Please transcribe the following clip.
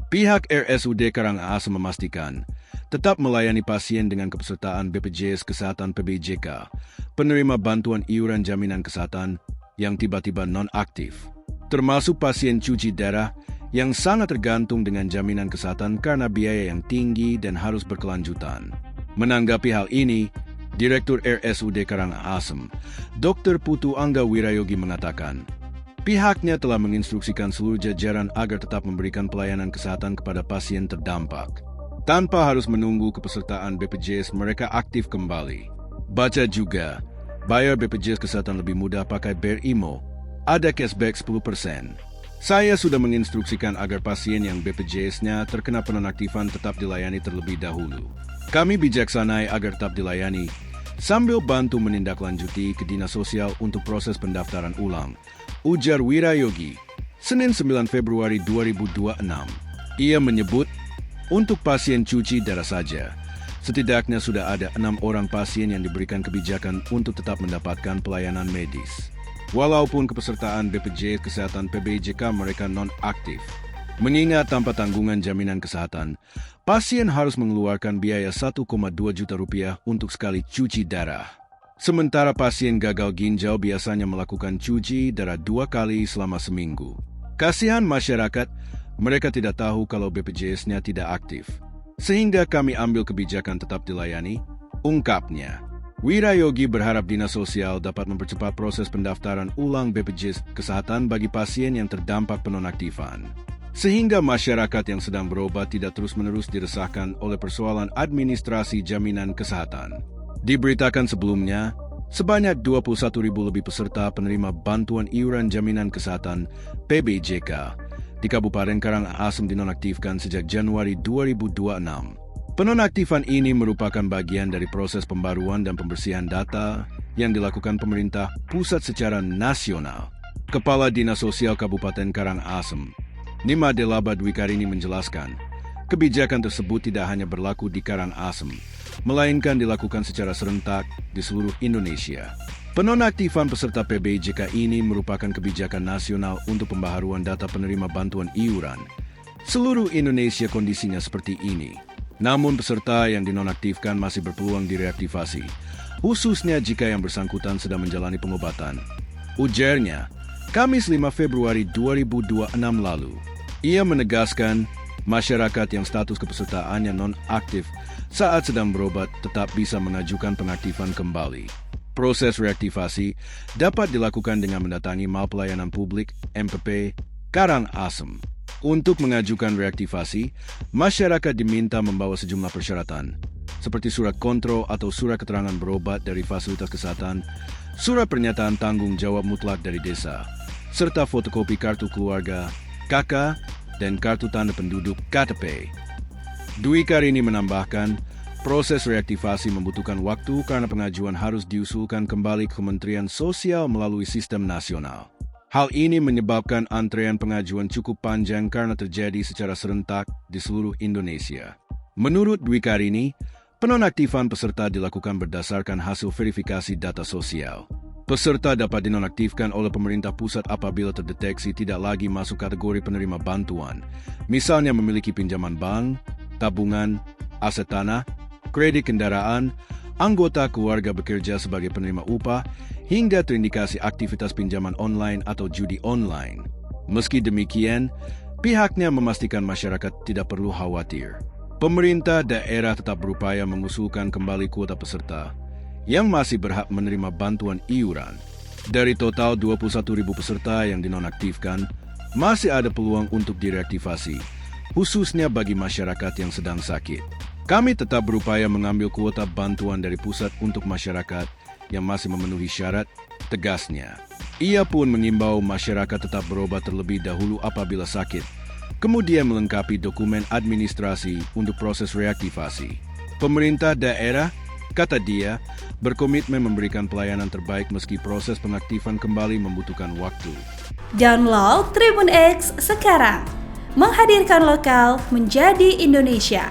Pihak RSUD Karangasem memastikan tetap melayani pasien dengan kepesertaan BPJS Kesehatan PBJK, penerima bantuan iuran jaminan kesehatan yang tiba-tiba non-aktif, termasuk pasien cuci darah yang sangat tergantung dengan jaminan kesehatan karena biaya yang tinggi dan harus berkelanjutan. Menanggapi hal ini, Direktur RSUD Karangasem, Dr. Putu Angga Wirayogi mengatakan, pihaknya telah menginstruksikan seluruh jajaran agar tetap memberikan pelayanan kesehatan kepada pasien terdampak, tanpa harus menunggu kepesertaan BPJS mereka aktif kembali. Baca juga, bayar BPJS Kesehatan lebih mudah pakai BRIMO, ada cashback 10%. Saya sudah menginstruksikan agar pasien yang BPJS-nya terkena penonaktifan tetap dilayani terlebih dahulu. Kami bijaksanai agar tetap dilayani, sambil bantu menindaklanjuti ke Dinas Sosial untuk proses pendaftaran ulang, ujar Wirayogi, Senin 9 Februari 2026. Ia menyebut, untuk pasien cuci darah saja, setidaknya sudah ada 6 orang pasien yang diberikan kebijakan untuk tetap mendapatkan pelayanan medis, walaupun kepesertaan BPJS Kesehatan PBJK mereka non-aktif. Mengingat tanpa tanggungan jaminan kesehatan, pasien harus mengeluarkan biaya 1,2 juta rupiah untuk sekali cuci darah. Sementara pasien gagal ginjal biasanya melakukan cuci darah 2 kali selama seminggu. Kasihan masyarakat, mereka tidak tahu kalau BPJS-nya tidak aktif. Sehingga kami ambil kebijakan tetap dilayani, ungkapnya. Wirayogi berharap Dinas Sosial dapat mempercepat proses pendaftaran ulang BPJS Kesehatan bagi pasien yang terdampak penonaktifan, sehingga masyarakat yang sedang berobat tidak terus-menerus diresahkan oleh persoalan administrasi jaminan kesehatan. Diberitakan sebelumnya, sebanyak 21.000 lebih peserta penerima bantuan iuran jaminan kesehatan PBJK di Kabupaten Karangasem dinonaktifkan sejak Januari 2026. Penonaktifan ini merupakan bagian dari proses pembaruan dan pembersihan data yang dilakukan pemerintah pusat secara nasional. Kepala Dinas Sosial Kabupaten Karangasem, Nima Delaba Dwikarini menjelaskan, kebijakan tersebut tidak hanya berlaku di Karangasem, melainkan dilakukan secara serentak di seluruh Indonesia. Penonaktifan peserta PBJK ini merupakan kebijakan nasional untuk pembaharuan data penerima bantuan iuran. Seluruh Indonesia kondisinya seperti ini. Namun peserta yang dinonaktifkan masih berpeluang direaktivasi, khususnya jika yang bersangkutan sedang menjalani pengobatan. Ujarnya, Kamis 5 Februari 2026 lalu. Ia menegaskan, masyarakat yang status kepesertaannya non-aktif saat sedang berobat tetap bisa mengajukan pengaktifan kembali. Proses reaktivasi dapat dilakukan dengan mendatangi Mal Pelayanan Publik MPP Karangasem. Untuk mengajukan reaktivasi, masyarakat diminta membawa sejumlah persyaratan, seperti surat kontrol atau surat keterangan berobat dari fasilitas kesehatan, surat pernyataan tanggung jawab mutlak dari desa, serta fotokopi kartu keluarga, KK, dan kartu tanda penduduk KTP. Dwikarini menambahkan, proses reaktivasi membutuhkan waktu karena pengajuan harus diusulkan kembali ke Kementerian Sosial melalui sistem nasional. Hal ini menyebabkan antrean pengajuan cukup panjang karena terjadi secara serentak di seluruh Indonesia. Menurut Dwikarini, penonaktifan peserta dilakukan berdasarkan hasil verifikasi data sosial. Peserta dapat dinonaktifkan oleh pemerintah pusat apabila terdeteksi tidak lagi masuk kategori penerima bantuan, misalnya memiliki pinjaman bank, tabungan, aset tanah, kredit kendaraan, anggota keluarga bekerja sebagai penerima upah, hingga terindikasi aktivitas pinjaman online atau judi online. Meski demikian, pihaknya memastikan masyarakat tidak perlu khawatir. Pemerintah daerah tetap berupaya mengusulkan kembali kuota peserta yang masih berhak menerima bantuan iuran. Dari total 21.000 peserta yang dinonaktifkan, masih ada peluang untuk direaktivasi, khususnya bagi masyarakat yang sedang sakit. Kami tetap berupaya mengambil kuota bantuan dari pusat untuk masyarakat yang masih memenuhi syarat, tegasnya. Ia pun mengimbau masyarakat tetap berobat terlebih dahulu apabila sakit, kemudian melengkapi dokumen administrasi untuk proses reaktivasi. Pemerintah daerah, kata dia, berkomitmen memberikan pelayanan terbaik meski proses pengaktifan kembali membutuhkan waktu. Download Tribun X sekarang, menghadirkan lokal menjadi Indonesia.